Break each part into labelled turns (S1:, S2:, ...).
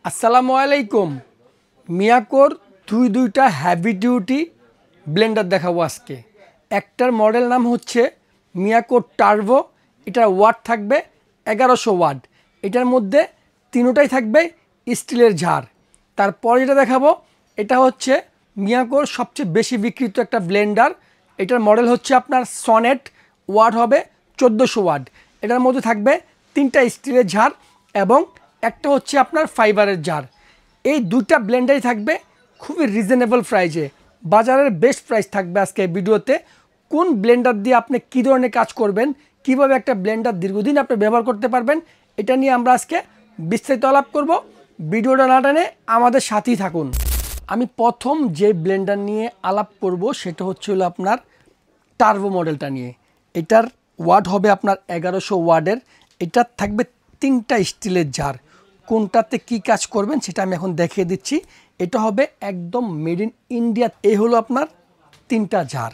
S1: আসসালামু আলাইকুম। মিয়াকোর দুইটা হ্যাভি ডিউটি ব্লেন্ডার দেখাবো আজকে। একটার মডেল নাম হচ্ছে মিয়াকোর টার্বো, এটার ওয়াট থাকবে 1100 ওয়াট। এটার মধ্যে তিনোটাই থাকবে স্টিলের ঝাড়। তারপর যেটা দেখাবো এটা হচ্ছে মিয়াকোর সবচেয়ে বেশি বিক্রিত একটা ব্লেন্ডার। এটার মডেল হচ্ছে আপনার সনেট, ওয়াট হবে 1400 ওয়াট। এটার মধ্যে থাকবে তিনটা স্টিলের ঝাড় এবং একটা হচ্ছে আপনার ফাইবারের জার। এই দুইটা ব্লেন্ডারই থাকবে খুবই রিজনেবল প্রাইসে, বাজারের বেস্ট প্রাইস থাকবে আজকে ভিডিওতে। কোন ব্লেন্ডার দিয়ে আপনি কী ধরনের কাজ করবেন, কিভাবে একটা ব্লেন্ডার দীর্ঘদিন আপনি ব্যবহার করতে পারবেন, এটা নিয়ে আমরা আজকে বিস্তারিত আলাপ করব। ভিডিওটা না টানে আমাদের সাথেই থাকুন। আমি প্রথম যে ব্লেন্ডার নিয়ে আলাপ করব সেটা হচ্ছে হলো আপনার টার্বো মডেলটা নিয়ে। এটার ওয়াট হবে আপনার 1100 ওয়াটের। এটার থাকবে তিনটা স্টিলের জার। কোনটাতে কি কাজ করবেন সেটা আমি এখন দেখিয়ে দিচ্ছি। এটা হবে একদম মেড ইন ইন্ডিয়া। এই হলো আপনার তিনটা জার।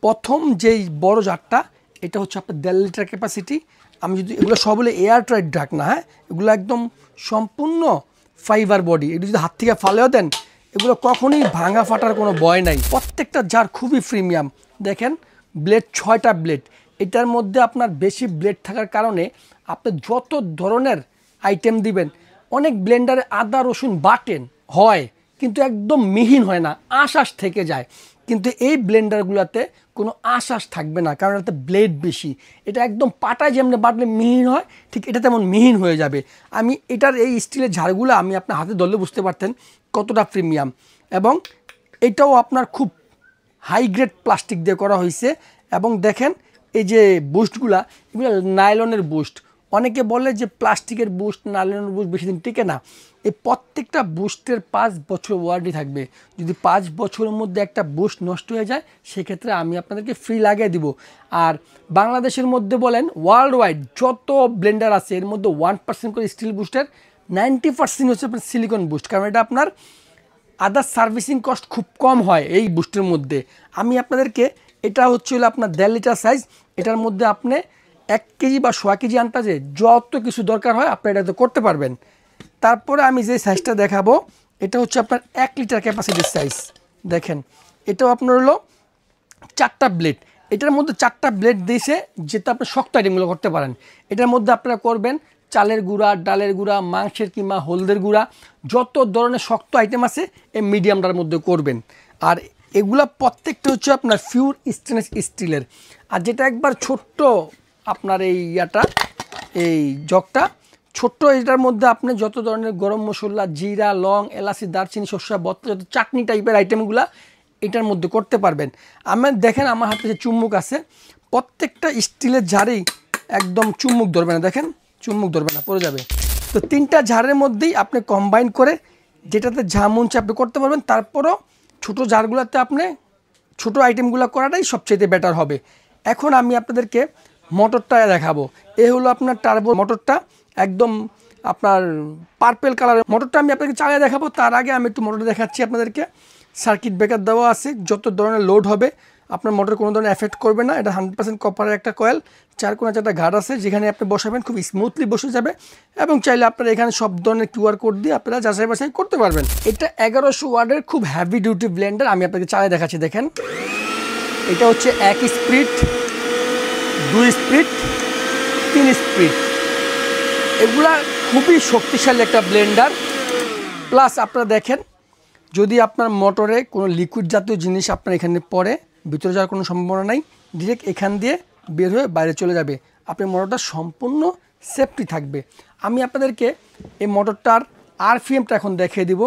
S1: প্রথম যেই বড় জারটা এটা হচ্ছে আপনার 1.5 লিটার ক্যাপাসিটি। আমি যদি এগুলো সব হলে এয়ার টাইট ঢাক না, হ্যাঁ, এগুলো একদম সম্পূর্ণ ফাইবার বডি। এগুলো যদি হাত থেকে ফালেও দেন এগুলো কখনোই ভাঙা ফাটার কোনো ভয় নাই। প্রত্যেকটা জার খুবই প্রিমিয়াম। দেখেন ব্লেড 6টা ব্লেড। এটার মধ্যে আপনার বেশি ব্লেড থাকার কারণে আপনি যত ধরনের আইটেম দিবেন, অনেক ব্লেন্ডারে আদা রসুন বাটেন হয় কিন্তু একদম মিহিন হয় না, আঁশ থেকে যায়। কিন্তু এই ব্লেন্ডারগুলোতে কোনো আঁশ থাকবে না, কারণ এটাতে ব্লেড বেশি। এটা একদম পাটায় যেমন বাটলে মিহিন হয়, ঠিক এটা তেমন মিহিন হয়ে যাবে। আমি এটার এই স্টিলের ঝাড়গুলো আমি আপনার হাতে ধরলে বুঝতে পারতেন কতটা প্রিমিয়াম। এবং এটাও আপনার খুব হাই গ্রেড প্লাস্টিক দিয়ে করা হয়েছে। এবং দেখেন এই যে বুস্টগুলা, এগুলো নাইলনের বুস্ট। অনেকে বলে যে প্লাস্টিকের বুস্ট, নাইলনের বুস্ট বেশি দিন টিকে না। এই প্রত্যেকটা বুস্টের 5 বছর ওয়ারেন্টি থাকবে। যদি 5 বছরের মধ্যে একটা বুস্ট নষ্ট হয়ে যায় সেক্ষেত্রে আমি আপনাদেরকে ফ্রি লাগিয়ে দিব। আর বাংলাদেশের মধ্যে বলেন ওয়ার্ল্ড ওয়াইড যত ব্লেন্ডার আছে এর মধ্যে 1% করে স্টিল বুস্টের, 90% হচ্ছে আপনার সিলিকন বুস্ট। কারণ এটা আপনার আদার সার্ভিসিং কস্ট খুব কম হয় এই বুস্টের মধ্যে। আমি আপনাদেরকে, এটা হচ্ছে আপনার 1.5 লিটার সাইজ। এটার মধ্যে আপনি 1 কেজি বা 100 কেজি আন্দাজে যত কিছু দরকার হয় আপনি এটাতে করতে পারবেন। তারপরে আমি যে সাইজটা দেখাবো এটা হচ্ছে আপনার 1 লিটার ক্যাপাসিটির সাইজ। দেখেন এটাও আপনার হলো 4টা ব্লেড। এটার মধ্যে 4টা ব্লেড দিয়েছে যেটা আপনি শক্ত আইটেমগুলো করতে পারেন। এটার মধ্যে আপনারা করবেন চালের গুঁড়া, ডালের গুঁড়া, মাংসের কিমা, হলদের গুঁড়া, যত ধরনের শক্ত আইটেম আছে এই মিডিয়ামটার মধ্যে করবেন। আর এগুলা প্রত্যেকটা হচ্ছে আপনার পিওর স্টেনলেস স্টিলের। আর যেটা একবার ছোট্ট আপনার এই এই জগটা ছোট্ট, এটার মধ্যে আপনি যত ধরনের গরম মশলা, জিরা, লং, এলাচি, দারচিনি, সর্ষে বত্তা, যত চাটনি টাইপের আইটেমগুলা এটার মধ্যে করতে পারবেন। দেখেন আমার হাতে যে চুম্বুক আছে, প্রত্যেকটা স্টিলের ঝাড়েই একদম চুম্বুক ধরবে না। দেখেন চুম্বুক ধরবে না, পড়ে যাবে। তো তিনটা ঝাড়ের মধ্যেই আপনি কম্বাইন করে যেটাতে ঝাঁ মুনছে আপনি করতে পারবেন। তারপরও ছোটো ঝাড়গুলোতে আপনি ছোটো আইটেমগুলো করাটাই সবচেয়ে বেটার হবে। এখন আমি আপনাদেরকে মোটরটা দেখাবো। এই হলো আপনার টার্বো মোটরটা, একদম আপনার পার্পেল কালারের মোটরটা আমি আপনাকে চালিয়ে দেখাবো। তার আগে আমি একটু মোটর দেখাচ্ছি আপনাদেরকে। সার্কিট ব্রেকার দেওয়া আছে, যত ধরনের লোড হবে আপনার মোটর কোনো ধরনের এফেক্ট করবে না। এটা 100% কপারের একটা কয়েল, 4 কোণা 4টা ঘাট আছে যেখানে আপনি বসাবেন, খুব স্মুথলি বসে যাবে। এবং চাইলে আপনারা এখানে সব ধরনের QR কোড দিয়ে আপনারা যাচাই বাছাই করতে পারবেন। এটা 1100 ওয়াটের খুব হেভি ডিউটি ব্লেন্ডার। আমি আপনাকে চালিয়ে দেখাচ্ছি। দেখেন এটা হচ্ছে 1 স্পিড, 2 স্পিড, 3 স্পিড। এগুলা খুবই শক্তিশালী একটা ব্লেন্ডার। প্লাস আপনারা দেখেন যদি আপনার মোটরে কোনো লিকুইড জাতীয় জিনিস আপনার এখানে পড়ে, ভিতরে যাওয়ার কোনো সম্ভাবনা নাই, ডিরেক্ট এখান দিয়ে বের হয়ে বাইরে চলে যাবে। আপনার মোটরটা সম্পূর্ণ সেফটি থাকবে। আমি আপনাদেরকে এই মোটরটার আরপিএমটা এখন দেখিয়ে দিব,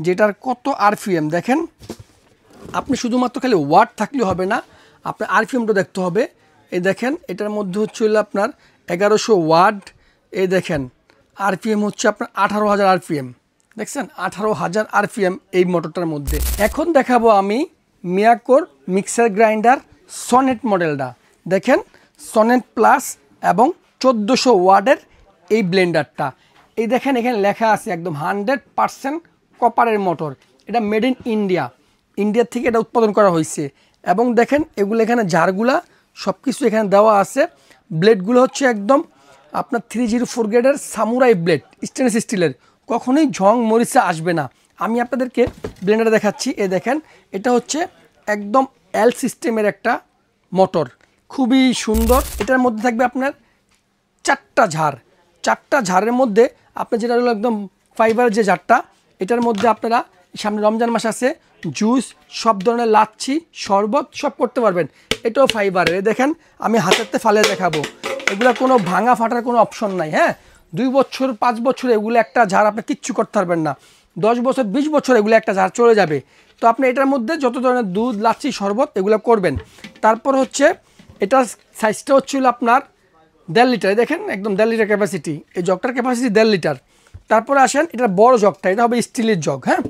S1: যেটার কত আরপিএম। দেখেন আপনি শুধুমাত্র খালি ওয়াট থাকলে হবে না, আপনার আরপিএমটা দেখতে হবে। এই দেখেন এটার মধ্যে হচ্ছে আপনার 1100 ওয়াট। এই দেখেন আরপিএম হচ্ছে আপনার 18,000 আরপিএম। দেখছেন 18,000 আরপিএম এই মোটরটার মধ্যে। এখন দেখাবো আমি মিয়াকোর মিক্সার গ্রাইন্ডার সনেট মডেলটা। দেখেন সনেট প্লাস এবং 1400 ওয়াটের এই ব্লেন্ডারটা। এই দেখেন এখানে লেখা আছে একদম 100% কপারের মোটর। এটা মেড ইন ইন্ডিয়া, ইন্ডিয়া থেকে এটা উৎপাদন করা হয়েছে। এবং দেখেন এগুলো এখানে জারগুলা সব কিছু এখানে দেওয়া আছে। ব্লেডগুলো হচ্ছে একদম আপনার 304 গ্রেডের সামুরাই ব্লেড, স্টেনলেস স্টিলের। কখনোই ঝং মরিচা আসবে না। আমি আপনাদেরকে ব্লেন্ডারটা দেখাচ্ছি। দেখেন এটা হচ্ছে একদম এল সিস্টেমের একটা মোটর, খুবই সুন্দর। এটার মধ্যে থাকবে আপনার 4টা ঝাড়। 4টা ঝাড়ের মধ্যে আপনার যেটা হলো একদম ফাইবারের যে ঝাড়টা, এটার মধ্যে আপনারা সামনে রমজান মাস আছে, জুস, সব ধরনের লাচ্ছি, শরবত সব করতে পারবেন। এটাও ফাইবারের। দেখেন আমি হাতেতে ফালে দেখাবো, এগুলো কোনো ভাঙা ফাটার কোনো অপশন নাই। হ্যাঁ, 2 বছর 5 বছর এগুলো একটা ঝাড় আপনি কিচ্ছু করতে পারবেন না। 10 বছর 20 বছর এগুলো একটা ঝাড় চলে যাবে। তো আপনি এটার মধ্যে যত ধরনের দুধ, লাচ্ছি, শরবত এগুলো করবেন। তারপর হচ্ছে এটার সাইজটা হচ্ছিল আপনার 1.5 লিটার। দেখেন একদম 1.5 লিটার ক্যাপাসিটি। এই জগটার ক্যাপাসিটি 1.5 লিটার। তারপরে আসেন এটার বড় জগটা, এটা হবে স্টিলের জগ। হ্যাঁ,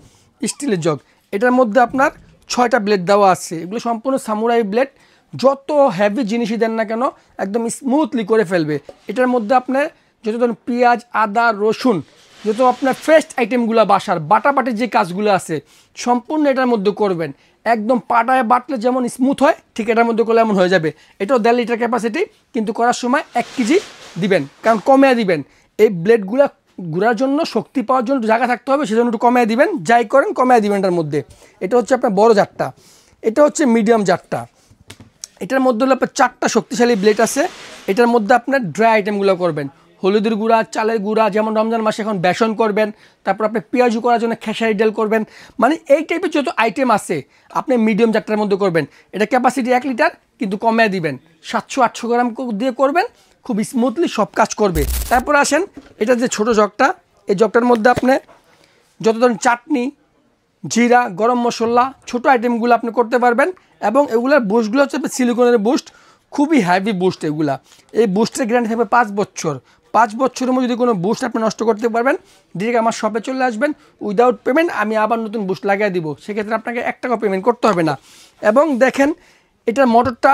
S1: স্টিলের জগ। এটার মধ্যে আপনার 6টা ব্লেড দেওয়া আছে। এগুলো সম্পূর্ণ সামুরাই ব্লেড। যত হেভি জিনিসই দেন না কেন একদম স্মুথলি করে ফেলবে। এটার মধ্যে আপনার যত ধরুন পেঁয়াজ, আদা, রসুন, যত আপনার ফ্রেশ আইটেমগুলো বাসার বাটাবাটির যে কাজগুলো আছে সম্পূর্ণ এটার মধ্যে করবেন। একদম পাটায় বাটলে যেমন স্মুথ হয় ঠিক এটার মধ্যে করলে এমন হয়ে যাবে। এটাও 1.5 লিটার ক্যাপাসিটি, কিন্তু করার সময় 1 কেজি দিবেন, কারণ কমিয়ে দিবেন। এই ব্লেডগুলো ঘোরার জন্য, শক্তি পাওয়ার জন্য জায়গা থাকতে হবে, সেজন্য একটু কমিয়ে দিবেন। যাই করেন কমিয়ে দিবেন এটার মধ্যে। এটা হচ্ছে আপনার বড় জারটা, এটা হচ্ছে মিডিয়াম জারটা। এটার মধ্যে হলো আপনার 4টা শক্তিশালী ব্লেড আছে। এটার মধ্যে আপনার ড্রাই আইটেমগুলো করবেন, হলুদের গুঁড়া, চালের গুঁড়া, যেমন রমজান মাসে এখন বেসন করবেন, তারপর আপনি পেঁয়াজু করার জন্য খেসারি ডাল করবেন, মানে এই টাইপের যত আইটেম আছে আপনি মিডিয়াম জারটার মধ্যে করবেন। এটা ক্যাপাসিটি 1 লিটার, কিন্তু কমিয়ে দিবেন, 700-800 গ্রাম দিয়ে করবেন, খুব স্মুথলি সব কাজ করবে। তারপর আসেন এটা যে ছোটো জগটা, এই জগটার মধ্যে আপনি যত ধরনের চাটনি, জিরা, গরম মশলা, ছোটো আইটেমগুলো আপনি করতে পারবেন। এবং এগুলোর বুস্টগুলো হচ্ছে সিলিকনের বুস্ট, খুবই হ্যাভি বুস্ট এগুলা। এই বুস্টের গ্যারান্টি থাকবে 5 বছর। 5 বছরের মধ্যে যদি কোনো বুস্ট আপনি নষ্ট করতে পারবেন, ডিরেক্ট আমার শপে চলে আসবেন, উইদাউট পেমেন্ট আমি আবার নতুন বুস্ট লাগিয়ে দিব। সেক্ষেত্রে আপনাকে 1 টাকা পেমেন্ট করতে হবে না। এবং দেখেন এটার মোটরটা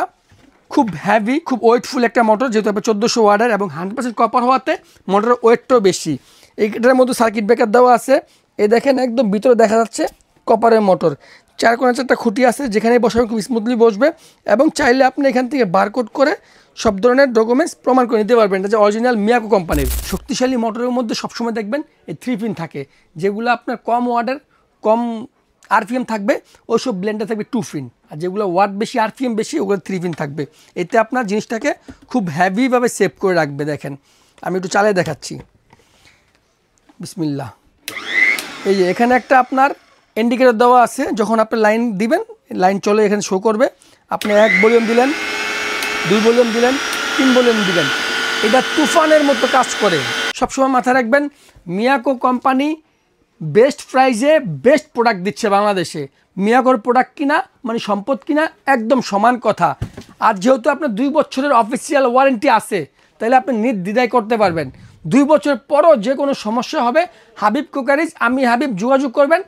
S1: খুব হ্যাভি, খুব ওয়েটফুল একটা মোটর, যেহেতু আপনার 1400 ওয়াটের এবং 100% কপার হওয়াতে মোটরের ওয়েটটাও বেশি। এইটার মধ্যে সার্কিট ব্রেকার দেওয়া আছে। এই দেখেন একদম ভিতরে দেখা যাচ্ছে কপারের মোটর। 4 কোণে 4টা খুঁটি আছে, যেখানে বসাবে খুব স্মুথলি বসবে। এবং চাইলে আপনি এখান থেকে বারকোড করে সব ধরনের ডকুমেন্টস প্রমাণ করে নিতে পারবেন। এটা যে অরিজিনাল মিয়াকো কোম্পানির শক্তিশালী মোটরের মধ্যে সবসময় দেখবেন এই 3 পিন থাকে, যেগুলো আপনার কম ওয়াটের, কম আরপিএম থাকবে ওইসব ব্লেন্ডার থাকবে 2 পিন, আর যেগুলো ওয়াট বেশি, আরপিএম বেশি, ওগুলো 3 পিন থাকবে। এতে আপনার জিনিসটাকে খুব হ্যাভিভাবে সেভ করে রাখবে। দেখেন আমি একটু চালিয়ে দেখাচ্ছি, বিসমিল্লাহ। এই যে এখানে একটা আপনার ইন্ডিকেটর দেওয়া আছে, যখন আপনি লাইন দিবেন লাইন চলে এখানে শো করবে। আপনি 1 ভলিউম দিলেন, 2 ভলিউম দিলেন, 3 ভলিউম দিলেন, এটা তুফানের মতো কাজ করে। সবসময় মাথায় রাখবেন মিয়াকো কোম্পানি বেস্ট প্রাইজে বেস্ট প্রোডাক্ট দিচ্ছে বাংলাদেশে। মিয়াকোর প্রোডাক্ট কিনা মানে সম্পদ কিনা একদম সমান কথা। আর যেহেতু আপনার 2 বছরের অফিসিয়াল ওয়ারেন্টি আছে, তাহলে আপনি নির্দ্বিধায় করতে পারবেন। 2 বছর পরও যে কোনো সমস্যা হবে, হাবিব কুকারিজ, আমি হাবিব, যোগাযোগ করবেন,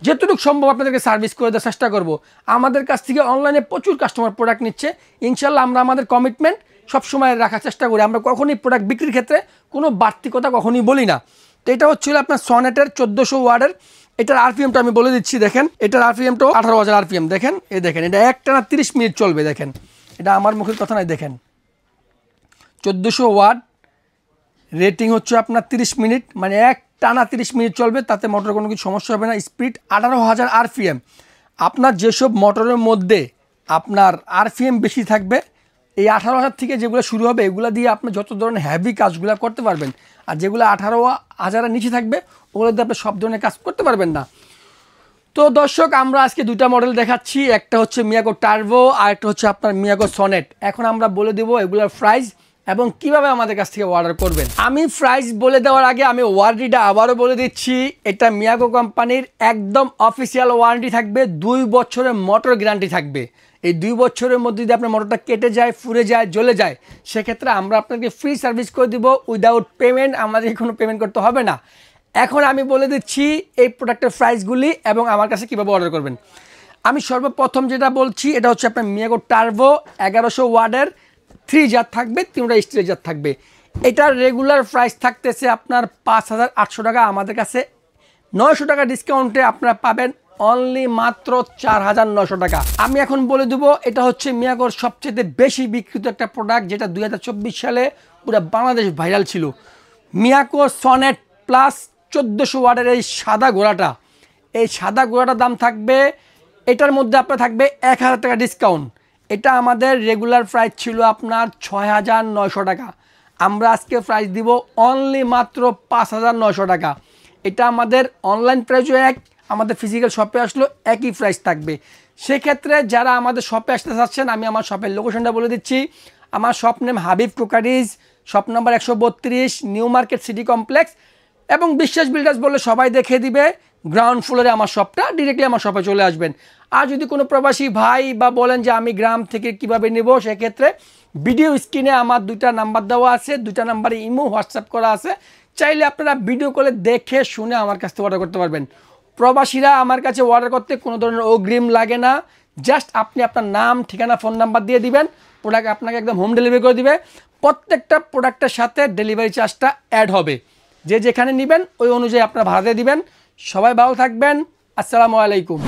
S1: যতটুকু সম্ভব আপনাদেরকে সার্ভিস করে দেওয়ার চেষ্টা করব। আমাদের কাছ থেকে অনলাইনে প্রচুর কাস্টমার প্রোডাক্ট নিচ্ছে, ইনশাল্লাহ আমরা আমাদের কমিটমেন্ট সবসময় রাখার চেষ্টা করি। আমরা কখনই প্রোডাক্ট বিক্রির ক্ষেত্রে কোনো বাড়তি কথা কখনই বলি না। তো এটা হচ্ছিল আপনার সনেটের 1400 ওয়াটের। এটার আরপিএমটা আমি বলে দিচ্ছি, দেখেন এটার আরপিএমটাও 18,000 আরপিএম। দেখেন এই দেখেন, এটা একটানা 30 মিনিট চলবে। দেখেন এটা আমার মুখের কথা নয়, দেখেন 1400 ওয়াট, রেটিং হচ্ছে আপনার 30 মিনিট, মানে টানা 30 মিনিট চলবে, তাতে মোটর কোনো কিছু সমস্যা হবে না। Speed 18,000 RPM. আপনার যেসব মোটরের মধ্যে আপনার আরপিএম বেশি থাকবে, এই 18,000 থেকে যেগুলো শুরু হবে এগুলো দিয়ে আপনি যত ধরনের হ্যাভি কাজগুলো করতে পারবেন। আর যেগুলো 18,000-এর নিচে থাকবে ওগুলো দিয়ে আপনি সব ধরনের কাজ করতে পারবেন না। তো দর্শক, আমরা আজকে 2টা মডেল দেখাচ্ছি, একটা হচ্ছে মিয়াকো টার্বো আর একটা হচ্ছে আপনার মিয়াকো সনেট। এখন আমরা বলে দেবো এগুলোর প্রাইস এবং কিভাবে আমাদের কাছ থেকে অর্ডার করবেন। আমি প্রাইস বলে দেওয়ার আগে আমি ওয়ারেন্টিটা আবারও বলে দিচ্ছি। এটা মিয়াকো কোম্পানির একদম অফিসিয়াল ওয়ারেন্টি থাকবে, 2 বছরের মোটর গ্যারান্টি থাকবে। এই 2 বছরের মধ্যে যদি আপনার মোটরটা কেটে যায়, ফুরে যায়, জ্বলে যায়, সেক্ষেত্রে আমরা আপনাকে ফ্রি সার্ভিস করে দিব উইদাউট পেমেন্ট। আমাদেরকে কোনো পেমেন্ট করতে হবে না। এখন আমি বলে দিচ্ছি এই প্রোডাক্টের প্রাইসগুলি এবং আমার কাছে কীভাবে অর্ডার করবেন। আমি সর্বপ্রথম যেটা বলছি এটা হচ্ছে আপনার মিয়াকো টার্বো 1100 ওয়াটের 3 জার থাকবে, 3টা স্টিলের জার থাকবে। এটার রেগুলার প্রাইস থাকতেছে আপনার 5,800 টাকা। আমাদের কাছে 900 টাকা ডিসকাউন্টে আপনারা পাবেন অনলি মাত্র 4,900 টাকা। আমি এখন বলে দেবো এটা হচ্ছে মিয়াকোর সবচেয়ে বেশি বিক্রিত একটা প্রোডাক্ট, যেটা 2024 সালে পুরো বাংলাদেশ ভাইরাল ছিল। মিয়াকো সনেট প্লাস 1400 ওয়াটের এই সাদা ঘোড়াটা, এই সাদা ঘোড়াটার দাম থাকবে, এটার মধ্যে আপনার থাকবে 1000 টাকা ডিসকাউন্ট। এটা আমাদের রেগুলার প্রাইস ছিল আপনার 6900 টাকা, আমরা আজকে প্রাইস দিব অনলি মাত্র 5900 টাকা। এটা আমাদের অনলাইন প্রাইসও এক, আমাদের ফিজিক্যাল শপে আসলো একই প্রাইস থাকবে। সেক্ষেত্রে যারা আমাদের শপে আসতে চাচ্ছেন, আমি আমার শপের লোকেশনটা বলে দিচ্ছি। আমার shop name Habib crockeries, shop number 132, new market city complex, এবং বিশ্বাস বিল্ডার্স বললে সবাই দেখে দিবে। গ্রাউন্ড ফ্লোরে আমার শপটা, ডিরেক্টলি আমার শপে চলে আসবেন। আর যদি কোনো প্রবাসী ভাই বা বলেন যে আমি গ্রাম থেকে কিভাবে নেব, সেক্ষেত্রে ভিডিও স্ক্রিনে আমার 2টা নাম্বার দেওয়া আছে, 2টা নাম্বারে ইমো হোয়াটসঅ্যাপ করা আছে, চাইলে আপনারা ভিডিও কলে দেখে শুনে আমার কাছ থেকে অর্ডার করতে পারবেন। প্রবাসীরা আমার কাছে অর্ডার করতে কোনো ধরনের অগ্রিম লাগে না, জাস্ট আপনি আপনার নাম, ঠিকানা, ফোন নাম্বার দিয়ে দিবেন, প্রোডাক্ট আপনাকে একদম হোম ডেলিভারি করে দিবে। প্রত্যেকটা প্রোডাক্টের সাথে ডেলিভারি চার্জটা অ্যাড হবে, যে যেখানে নেবেন ওই অনুযায়ী আপনারা ভাড়া দিয়ে দিবেন। সবাই ভালো থাকবেন, আসসালামু আলাইকুম।